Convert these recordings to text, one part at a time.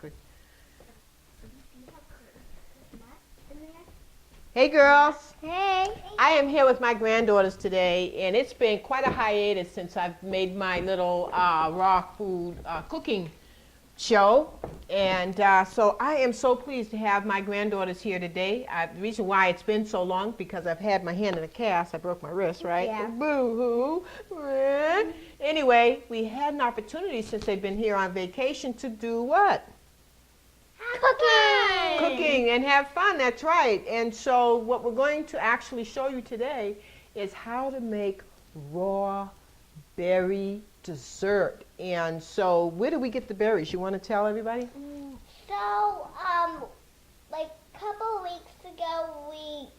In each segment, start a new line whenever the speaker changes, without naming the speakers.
good. Hey girls.
Hey.
I am here with my granddaughters today, and it's been quite a hiatus since I've made my little raw food cooking show. And so I am so pleased to have my granddaughters here today. The reason why it's been so long, because I've had my hand in a cast. I broke my wrist, right?
Yeah.
Boo-hoo. Anyway, we had an opportunity since they've been here on vacation to do what? Cooking and have fun, that's right. And so what we're going to actually show you today is how to make raw berry dessert. And so where do we get the berries? You want to tell everybody?
So, like a couple weeks ago,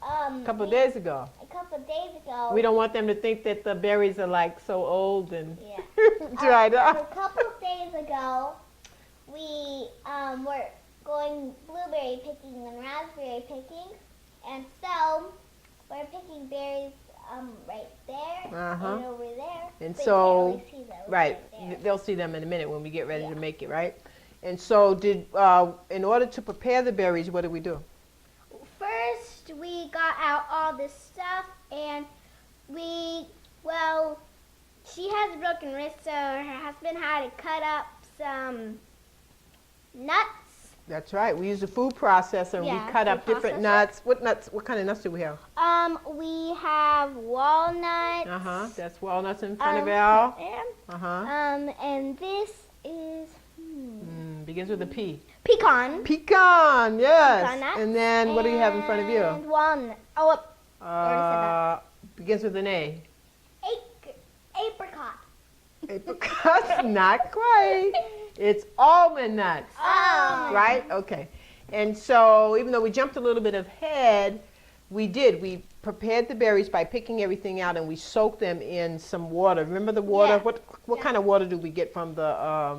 A couple days ago. We don't want them to think that the berries are like so old and dried up.
A couple of days ago, we were going blueberry picking and raspberry picking, and so we're picking berries right there and over there.
And
but
so,
you can't really see those
right,
there.
they'll see them in a minute when we get ready to make it, right? And so in order to prepare the berries, what do we do?
First, we got out all this stuff, and she has a broken wrist, so her husband had to cut up some nuts.
That's right. We use a food processor and we cut up different nuts. What nuts? What kind of nuts do we have?
We have walnuts.
That's walnuts in front of Al.
And this is
Begins with a P.
pecan.
Pecan, yes.
Pecan nuts.
And then what do you have in front of you?
And walnut. Oh, already
Begins with an A.
Apricot.
Apricot, not quite. It's almond nuts. Right? Okay. And so even though we jumped a little bit ahead, we prepared the berries by picking everything out, and we soaked them in some water. Remember the water?
Yeah.
What kind of water do we get from the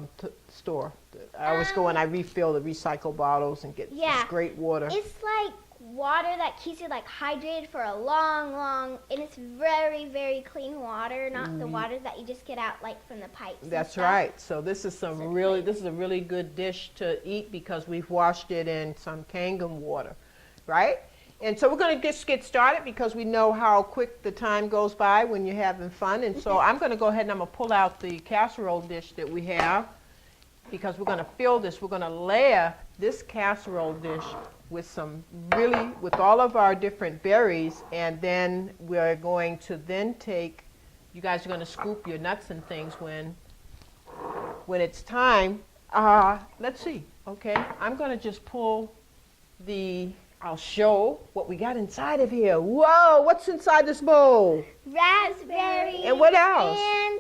store? I always go and I refill the recycle bottles and get this great water.
It's like water that keeps you like hydrated for a long, and it's very, very clean water, not the water that you just get out like from the pipes.
That's right. So this is a really good dish to eat because we've washed it in some Kangen water, right? And so we're going to just get started because we know how quick the time goes by when you're having fun. And so I'm going to go ahead and I'm going to pull out the casserole dish that we have because we're going to fill this. We're going to layer this casserole dish with all of our different berries, and then we're going to you guys are going to scoop your nuts and things when it's time. Let's see. Okay, I'm going to just pull I'll show what we got inside of here. Whoa, what's inside this bowl?
Raspberries.
And what else?
And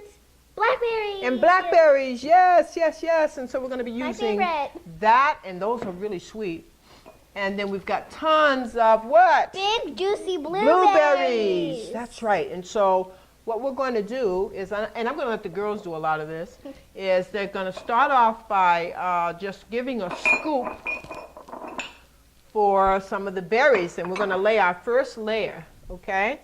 blackberries.
And blackberries, yes. And so we're going to be using that, and those are really sweet. And then we've got tons of what?
Big, juicy blueberries.
That's right. And so what we're going to do is, and I'm going to let the girls do a lot of this, is they're going to start off by just giving a scoop for some of the berries. And we're going to lay our first layer, okay?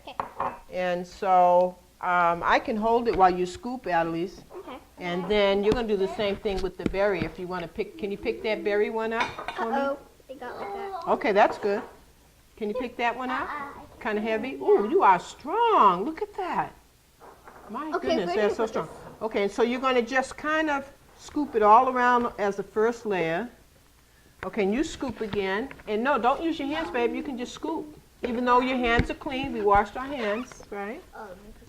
And so I can hold it while you scoop, Annalise.
Okay.
And then you're going to do the same thing with the berry if you want to pick. Can you pick that berry one up for me?
It got like that.
Okay, that's good. Can you pick that one up? Kind of heavy? Ooh, you are strong. Look at that. My goodness, they're so strong. Okay, so you're going to just kind of scoop it all around as the first layer. Okay, and you scoop again. And no, don't use your hands, babe. You can just scoop. Even though your hands are clean, we washed our hands, right?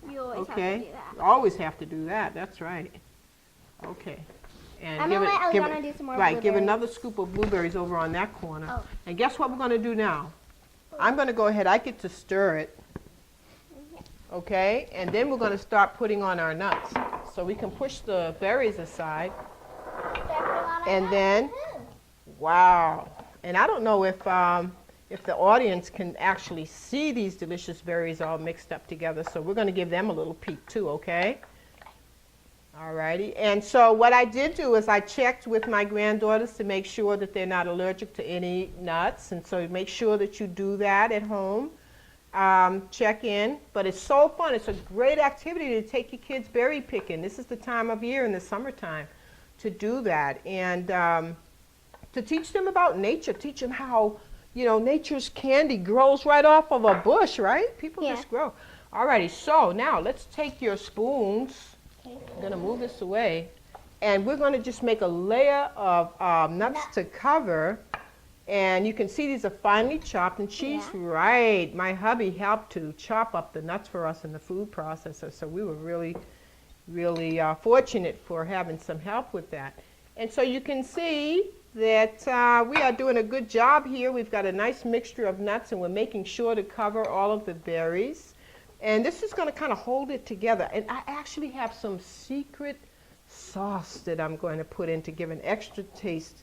You always have to do that.
Always have to do that. That's right. Okay. And
I'm going to let Eliana do some more blueberries.
Give another scoop of blueberries over on that corner. And guess what we're going to do now? I'm going to go ahead. I get to stir it. Okay? And then we're going to start putting on our nuts. So we can push the berries aside. And then, wow. And I don't know if the audience can actually see these delicious berries all mixed up together. So we're going to give them a little peek too, okay? Alrighty, and so what I did do is I checked with my granddaughters to make sure that they're not allergic to any nuts, and so make sure that you do that at home. Check in, but it's so fun. It's a great activity to take your kids berry picking. This is the time of year in the summertime to do that, and to teach them about nature, teach them how, nature's candy grows right off of a bush, right? People
Yeah.
just grow. Alrighty, so now let's take your spoons.
Okay.
I'm gonna move this away, and we're gonna just make a layer of nuts to cover. And you can see these are finely chopped, and she's right. My hubby helped to chop up the nuts for us in the food processor, so we were really, really fortunate for having some help with that. And so you can see that we are doing a good job here. We've got a nice mixture of nuts, and we're making sure to cover all of the berries. And this is going to kind of hold it together. And I actually have some secret sauce that I'm going to put in to give an extra taste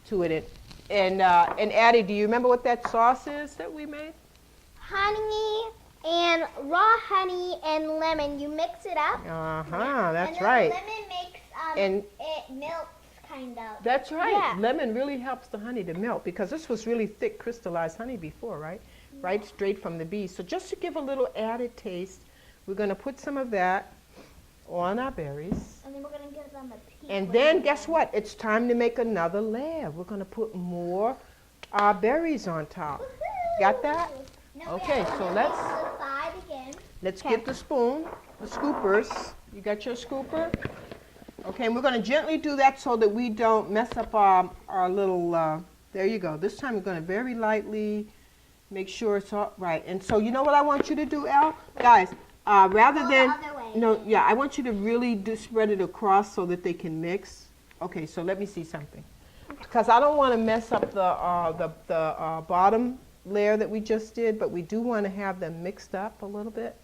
to it. And Addie, do you remember what that sauce is that we made?
Honey and raw honey and lemon. You mix it up.
That's
and
right.
Lemon makes
And
it melts kind of.
that's right.
Yeah.
Lemon really helps the honey to melt because this was really thick crystallized honey before, right? Right, straight from the bees. So just to give a little added taste, we're going to put some of that on our berries.
And then we're gonna give them a peek.
And then guess what? It's time to make another layer. We're going to put more berries on top. Got that?
No,
Okay,
yeah,
so
and
let's-
then the side again.
Let's get the spoon, the scoopers. You got your scooper? Okay, and we're going to gently do that so that we don't mess up our little, there you go. This time we're going to very lightly make sure it's all right. And so you know what I want you to do, Al? Guys, rather
Go
than,
the other way.
no, yeah, I want you to really spread it across so that they can mix. Okay, so let me see something. Because I don't want to mess up the bottom layer that we just did, but we do want to have them mixed up a little bit.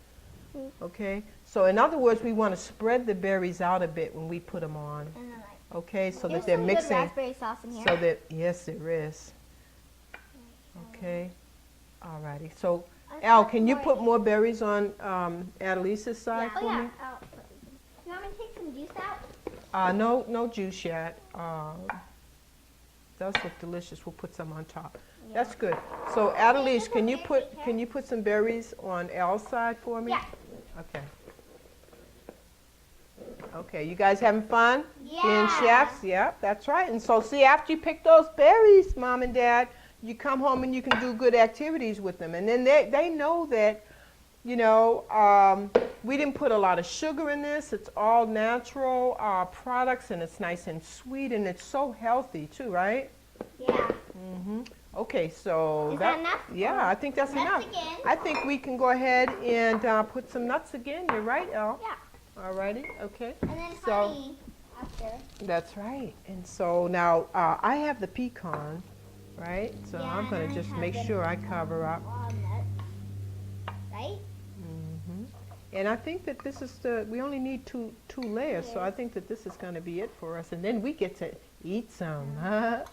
Okay, so in other words, we want to spread the berries out a bit when we put them on.
And then like,
Okay, so that
there's
they're
some good
mixing.
raspberry sauce in here.
So that, yes, there is. Okay, alrighty. So, Al, can you put more berries on Adelisa's side
Oh
for
yeah.
me?
You want me to take some juice out?
No juice yet. Does look delicious. We'll put some on top.
Yeah.
That's good. So, Adelise,
put
can you
berries,
put some berries on Al's side for me?
Yeah.
Okay. Okay, you guys having fun? Being
Yeah.
chefs? Yeah, that's right. And so, see, after you pick those berries, Mom and Dad, you come home and you can do good activities with them. And then they know that, we didn't put a lot of sugar in this. It's all natural products, and it's nice and sweet, and it's so healthy too, right?
Yeah.
Okay, so
Is that enough?
Yeah, I think that's
Nuts
enough.
again.
I think we can go ahead and put some nuts again. You're right, Elle.
Yeah.
Alrighty, okay.
And then
So-
honey after.
That's right. And so now I have the pecan, right? So
Yeah,
I'm going
and
to
I
just
have
make
the
sure I cover up.
Walnut. Right?
And I think that this is we only need two layers, so I think that this is going to be it for us. And then we get to eat some, huh?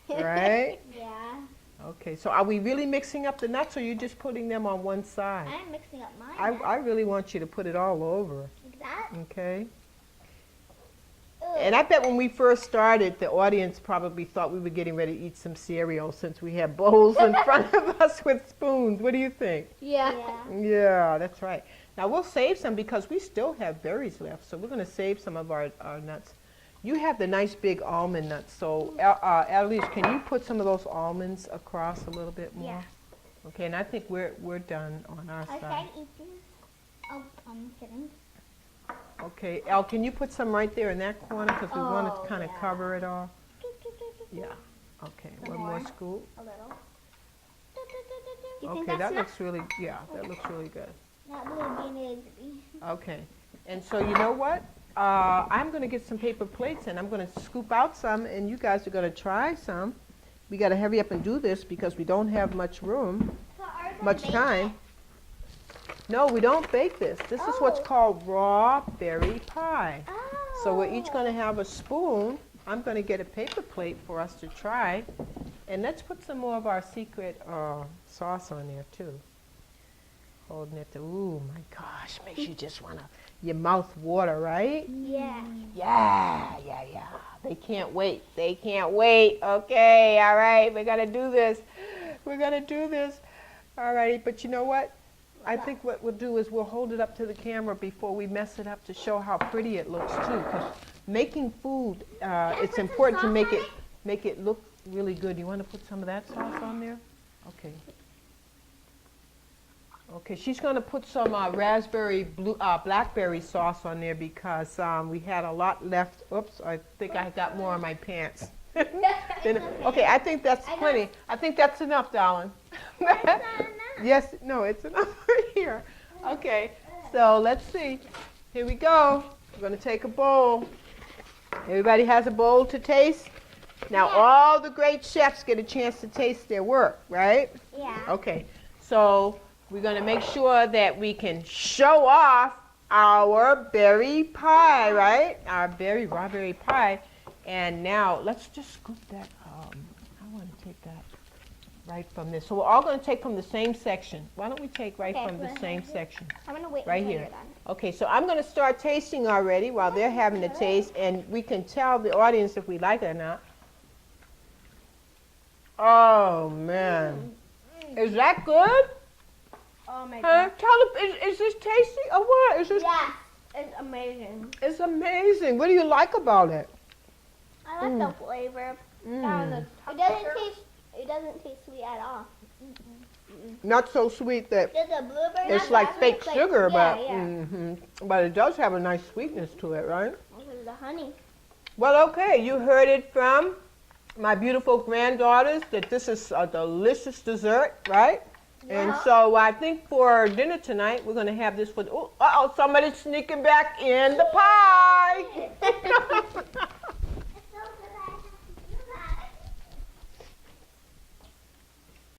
Right?
Yeah.
Okay, so are we really mixing up the nuts, or are you just putting them on one side?
I'm mixing up mine.
I really want you to put it all over,
Like that.
okay?
Ugh.
And I bet when we first started, the audience probably thought we were getting ready to eat some cereal since we had bowls in front of us with spoons. What do you think?
Yeah.
Yeah, that's right. Now we'll save some because we still have berries left, so we're going to save some of our nuts. You have the nice big almond nuts, so Adelise, can you put some of those almonds across a little bit more?
Yeah.
Okay, and I think we're done on our
I
side.
tried eating. Oh, I'm kidding.
Okay, Al, can you put some right there in that corner because we want to
Oh,
kind of
yeah.
cover it all? Yeah. Okay,
Some
one more
more?
scoop.
A little. Do you think
Okay,
that's
that
enough?
looks really, yeah, that looks really good.
Not blue bean is.
Okay, and so you know what? I'm going to get some paper plates and I'm going to scoop out some, and you guys are going to try some. We got to hurry up and do this because we don't have much room, much time. No, we don't bake this. This is what's
Oh.
called raw berry pie.
Oh.
So we're each going to have a spoon. I'm going to get a paper plate for us to try. And let's put some more of our secret sauce on there too. Holding it to, ooh my gosh, makes you just want to, your mouth water, right?
Yeah.
Yeah. They can't wait. They can't wait. Okay, all right, we're going to do this. We're going to do this. All righty, but you know what? I think what we'll do is we'll hold it up to the camera before we mess it up to show how pretty it looks too. Because making food, it's
put some
important to
sauce
make
on
it.
it?
make it look really good. You want to put some of that sauce on there? Okay. Okay, she's going to put some blackberry sauce on there because we had a lot left. Oops, I think I got more on my pants. Okay, I think that's plenty. I think that's enough, darling.
That's not enough.
Yes, no, it's enough right here. Okay, so let's see. Here we go. We're going to take a bowl. Everybody has a bowl to taste? Now, all the great chefs get a chance to taste their work, right?
Yeah.
Okay, so we're going to make sure that we can show off our berry pie, right? Our raw berry pie. And now, let's just scoop that. I want to take that right from this. So we're all going to take from the same section. Why don't we take right from the same section?
I'm going to wait
Right
until
here.
you're done.
Okay, so I'm going to start tasting already while they're having a taste, and we can tell the audience if we like it or not. Oh, man. Is that good?
Oh my
Huh?
god.
Tell them, is this tasty or what? Is this?
Yes.
It's amazing.
It's amazing. What do you like about it?
I like the flavor.
Mm.
It doesn't taste sweet at all.
Not so sweet that
There's a blueberry.
it's like fake sugar, but
yeah.
but it does have a nice sweetness to it, right?
This is the honey.
Well, okay, you heard it from my beautiful granddaughters that this is a delicious dessert, right? And
Yeah.
so I think for dinner tonight, we're going to have this with, oh, somebody's sneaking back in the pie.